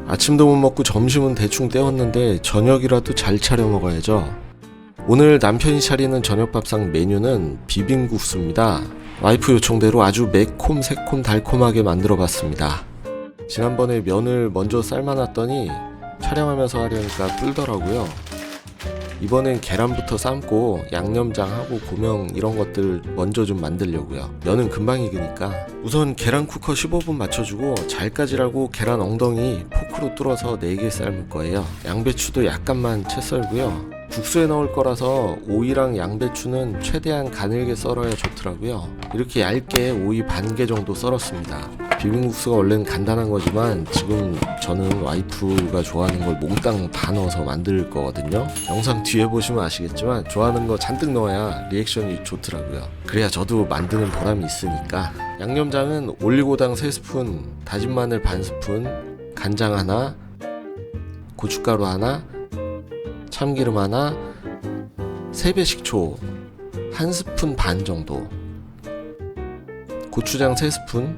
아침도 못 먹고 점심은 대충 때웠는데 저녁이라도 잘 차려 먹어야죠. 오늘 남편이 차리는 저녁밥상 메뉴는 비빔국수입니다. 와이프 요청대로 아주 매콤 새콤 달콤하게 만들어 봤습니다. 지난번에 면을 먼저 삶아놨더니 촬영하면서 하려니까 불더라고요. 이번엔 계란부터 삶고 양념장하고 고명 이런 것들 먼저 좀 만들려고요. 면은 금방 익으니까. 우선 계란 쿠커 15분 맞춰주고 잘까지라고 계란 엉덩이 포크로 뚫어서 4개 삶을 거예요. 양배추도 약간만 채 썰고요. 국수에 넣을 거라서 오이랑 양배추는 최대한 가늘게 썰어야 좋더라고요. 이렇게 얇게 오이 반 개 정도 썰었습니다. 비빔국수가 원래는 간단한 거지만 지금 저는 와이프가 좋아하는 걸 몽땅 다 넣어서 만들 거거든요. 영상 뒤에 보시면 아시겠지만 좋아하는 거 잔뜩 넣어야 리액션이 좋더라고요. 그래야 저도 만드는 보람이 있으니까. 양념장은 올리고당 3스푼, 다진 마늘 반 스푼, 간장 하나, 고춧가루 하나, 참기름 하나, 3배 식초 1스푼 반 정도, 고추장 3스푼,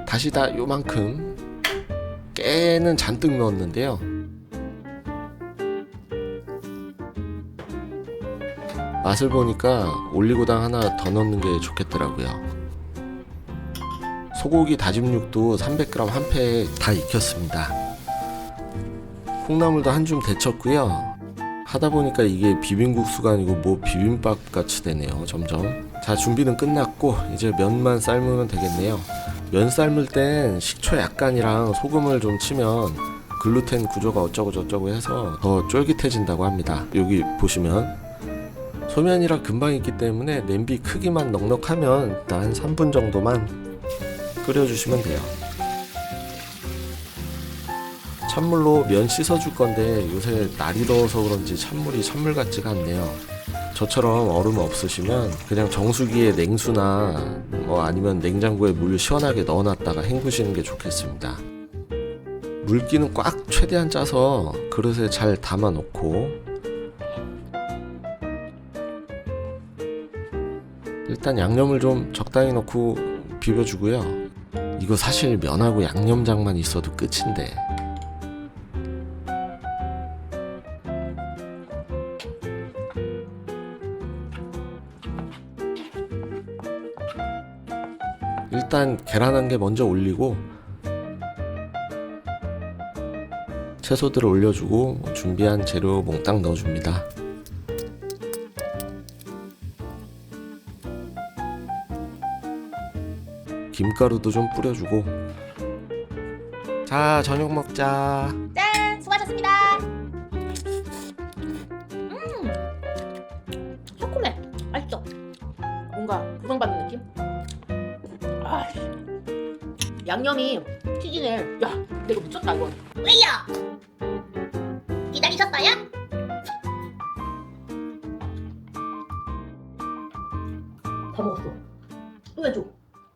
다시다 요만큼, 깨는 잔뜩 넣었는데요. 맛을 보니까 올리고당 하나 더 넣는 게 좋겠더라고요. 소고기 다짐 육도 300g 한 팩 다 익혔습니다. 콩나물도 한 줌 데쳤고요. 하다 보니까 이게 비빔국수가 아니고 뭐 비빔밥 같이 되네요. 점점. 자, 준비는 끝났고 이제 면만 삶으면 되겠네요. 면 삶을 땐 식초 약간이랑 소금을 좀 치면 글루텐 구조가 어쩌고 저쩌고 해서 더 쫄깃해진다고 합니다. 여기 보시면 소면이라 금방 익기 때문에 냄비 크기만 넉넉하면 일단 한 3분 정도만 끓여주시면 돼요. 찬물로 면 씻어줄 건데 요새 날이 더워서 그런지 찬물이 찬물 같지가 않네요. 저처럼 얼음 없으시면 그냥 정수기에 냉수나 뭐 아니면 냉장고에 물 시원하게 넣어놨다가 헹구시는 게 좋겠습니다. 물기는 꽉 최대한 짜서 그릇에 잘 담아 놓고, 일단 양념을 좀 적당히 넣고 비벼주고요. 이거 사실 면하고 양념장만 있어도 끝인데. 일단 계란 한 개 먼저 올리고 채소들을 올려주고 준비한 재료 몽땅 넣어줍니다. 김가루도 좀 뿌려주고. 자, 저녁 먹자. 짠! 수고하셨습니다. 새콤해. 맛있어. 뭔가 구성받는 느낌? 아, 양념이 튀기네. 야, 근데 이거 미쳤다 이거. 왜요? 기다리셨어요? 다 먹었어. 또 해줘.